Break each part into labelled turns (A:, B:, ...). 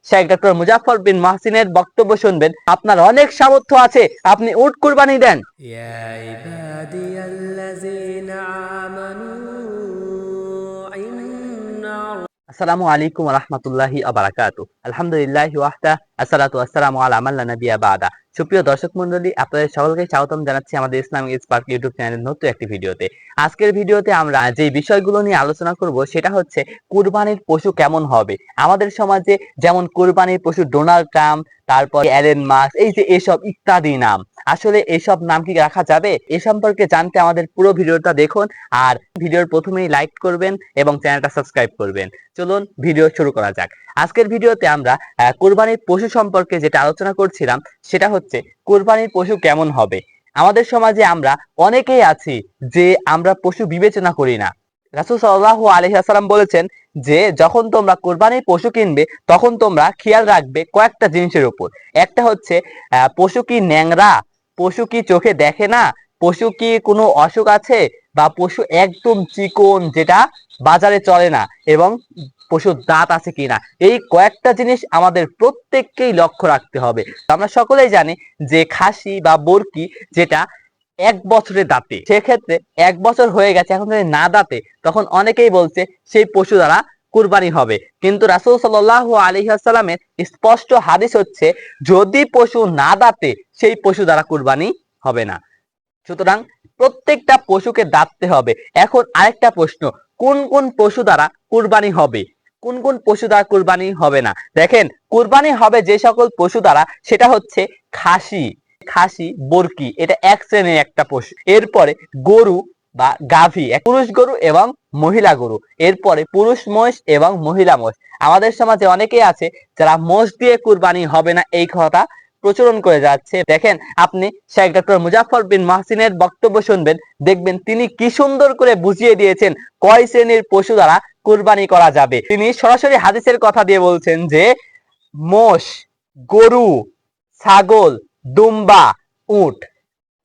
A: Sheikh doctor Muzaffar বিন মাহসিনের বক্তব্য শুনবেন। আপনার অনেক সামর্থ্য আছে, আপনি উট কুরবানি দেন।
B: ইয়া ইবাদিয়াল্লাযীনা আমানু ইন্না
A: আসসালামু আলাইকুম ওয়া রাহমাতুল্লাহি ওয়া বারাকাতুহু। আলহামদুলিল্লাহি ওয়াহদা, আসসালাতু ওয়াসসালামু আলা মান লা নাবিয়্যা বা'দা। সুপ্রিয় দর্শক মণ্ডলী, আপনাদের সকলকে স্বাগতম জানাচ্ছি আমাদের ইসলামিক স্পার্ক ইউটিউব চ্যানেলের নতুন একটি ভিডিওতে। আজকের ভিডিওতে আমরা যে বিষয়গুলো নিয়ে আলোচনা করব সেটা হচ্ছে কুরবানির পশু কেমন হবে। আমাদের সমাজে যেমন কুরবানির পশু ডোনাল্ড ট্রাম্প, তারপর এলেন মাস্ক, এই যে এসব ইত্যাদি নাম, আসলে এসব নাম কি রাখা যাবে? এ সম্পর্কে জানতে আমাদের পুরো ভিডিওটা দেখুন, আর ভিডিওর প্রথমেই লাইক করবেন এবং চ্যানেলটা সাবস্ক্রাইব করবেন। চলুন ভিডিও শুরু করা যাক। আজকের ভিডিওতে আমরা কুরবানির পশু সম্পর্কে যেটা আলোচনা করছিলাম সেটা হচ্ছে কুরবানির পশু কেমন হবে। আমাদের সমাজে আমরা অনেকেই আছি যে আমরা পশু বিবেচনা করি না। রাসূল সাল্লাল্লাহু আলাইহি ওয়াসাল্লাম বলেছেন যে যখন তোমরা কুরবানির পশু কিনবে তখন তোমরা খেয়াল রাখবে কয়েকটা জিনিসের উপর। একটা হচ্ছে পশু কি ন্যাংরা, পশু কি চোখে দেখে না, পশু কি কোনো অসুখ আছে, বা পশু একদম চিকন যেটা বাজারে চলে না, এবং পশুর দাঁত আছে কিনা। এই কয়েকটা জিনিস আমাদের প্রত্যেককেই লক্ষ্য রাখতে হবে। আমরা সকলেই জানি যে খাসি বা বরকি যেটা 1 বছরের দাঁতে, সেক্ষেত্রে 1 বছর হয়ে গেছে এখন যদি না দাঁতে, তখন অনেকেই বলছে সেই পশু দ্বারা কুরবানি হবে। কিন্তু রাসূল সাল্লাল্লাহু আলাইহি ওয়াসাল্লামের স্পষ্ট হাদিস হচ্ছে যদি পশু না দাঁতে সেই পশু দ্বারা কুরবানি হবে না। সুতরাং প্রত্যেকটা পশুকে দাঁততে হবে। এখন আরেকটা প্রশ্ন, কোন কোন পশু দ্বারা কুরবানি হবে, কোন কোন পশু দ্বারা কুরবানি হবে না? দেখেন, কুরবানি হবে যে সকল পশু দ্বারা, সেটা হচ্ছে খাসি, বরকি, এটা এক শ্রেণীর একটা পশু। এরপরে গরু বা গাভী, পুরুষ গরু এবং মহিলা গরু। এরপরে পুরুষ মহিষ এবং মহিলা মহিষ। আমাদের সমাজে অনেকেই আছে যারা মোষ দিয়ে কুরবানি হবে না এই কথা প্রচলন করে যাচ্ছে। দেখেন, আপনি শেখ ডক্টর মুজাফফর বিন মাহসিনের বক্তব্য শুনবেন, দেখবেন তিনি কি সুন্দর করে বুঝিয়ে দিয়েছেন কয় শ্রেণীর পশু দ্বারা কুরবানি করা যাবে। তিনি সরাসরি হাদিসের কথা দিয়ে বলছেন যে মোষ, গরু, ছাগল, দুম্বা, উট,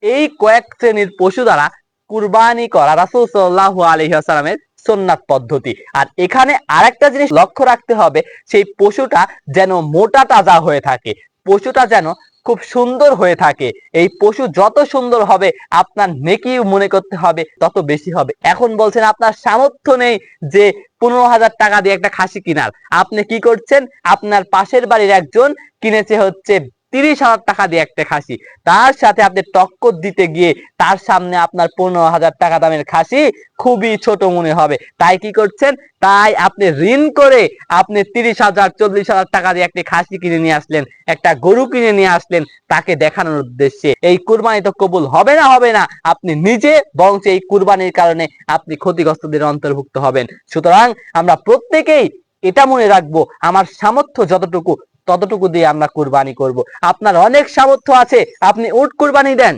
A: এই কয়েক শ্রেণীর পশু দ্বারা কুরবানি করা রাসূল সাল্লাল্লাহু আলাইহি ওয়াসাল্লামের সুন্নাত পদ্ধতি। আর এখানে আরেকটা জিনিস লক্ষ্য রাখতে হবে, সেই পশুটা যেন মোটা তাজা হয়ে থাকে, পশুটা যেন খুব সুন্দর হয়ে থাকে। এই পশু যত সুন্দর হবে আপনার নেকি মনে করতে হবে তত বেশি হবে। এখন বলছেন আপনার সামর্থ্য নেই যে 15,000 টাকা দিয়ে একটা খাসি কিনার, আপনি কি করছেন, আপনার পাশের বাড়ির একজন কিনেছে হচ্ছে 30,000 টাকা দিয়ে একটা খাসি, তার সাথে আপনি টক্কর দিতে গিয়ে তার সামনে আপনার 15,000 টাকা দামের খাসি খুবই ছোট মনে হবে। তাই কি করছেন, তাই আপনি ঋণ করে আপনি 30,000 40,000 টাকা দিয়ে একটা খাসি কিনে নিয়ে আসলেন, একটা গরু কিনে নিয়ে আসলেন তাকে দেখানোর উদ্দেশ্যে। এই কুরবানি তো কবুল হবে না, আপনি নিজে বরং এই কুরবানির কারণে আপনি ক্ষতিগ্রস্তদের অন্তর্ভুক্ত হবেন। সুতরাং আমরা প্রত্যেকেই এটা মনে রাখবো, আমার সামর্থ্য যতটুকু ততটুকু দিয়ে আমরা কুরবানি করব। আপনার অনেক সামর্থ্য আছে, আপনি উট কুরবানি দেন।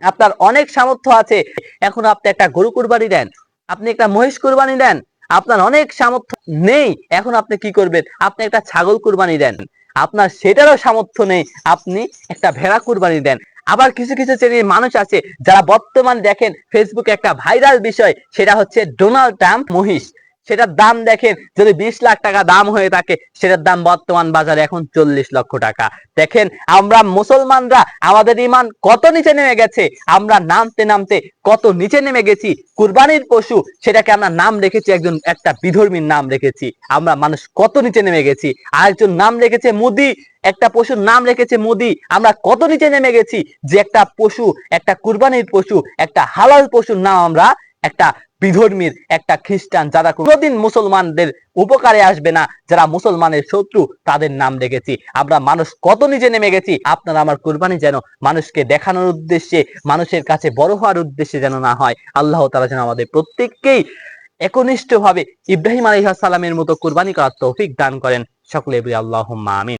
A: আপনার অনেক সামর্থ্য আছে, এখন আপনি একটা গরু কুরবানি দেন, আপনি একটা মহিষ কুরবানি দেন। আপনার অনেক সামর্থ্য নেই, এখন আপনি কি করবেন, আপনি একটা ছাগল কুরবানি দেন। আপনার সেটারও সামর্থ্য নেই, আপনি একটা ভেড়া কুরবানি দেন। আবার কিছু কিছু শ্রেণীর মানুষ আছে যারা বর্তমান দেখেন ফেসবুকে একটা ভাইরাল বিষয়, সেটা হচ্ছে ডোনাল্ড ট্রাম্প মহিষ। সেটার দাম দেখেন, যদি 20 লাখ টাকা দাম হয়ে থাকে, সেটার দাম বর্তমান বাজারে এখন 40 লক্ষ টাকা। দেখেন আমরা মুসলমানরা আমাদের ঈমান কত নিচে নেমে গেছে, আমরা নামতে নামতে কত নিচে নেমে গেছি। কুরবানির পশু সেটাকে আমরা নাম রেখেছি, একটা বিধর্মীর নাম রেখেছি। আমরা মানুষ কত নিচে নেমে গেছি। আরেকজন নাম রেখেছে মুদি, একটা পশুর নাম রেখেছে মুদি। আমরা কত নিচে নেমে গেছি যে একটা পশু, একটা কুরবানির পশু, একটা হালাল পশুর নাম আমরা একটা বিধর্মীর, একটা খ্রিস্টান, যারা কোনোদিন মুসলমানদের উপকারে আসবে না, যারা মুসলমানের শত্রু, তাদের নাম রেখেছি। আমরা মানুষ কত নিচে নেমে গেছি। আপনার আমার কুরবানি যেন মানুষকে দেখানোর উদ্দেশ্যে, মানুষের কাছে বড় হওয়ার উদ্দেশ্যে যেন না হয়। আল্লাহ তাআলা যেন আমাদের প্রত্যেককেই একনিষ্ঠভাবে ইব্রাহিম আলাইহিস সালামের মতো কুরবানি করার তৌফিক দান করেন। সকলে বলি আল্লাহুম্মা আমিন।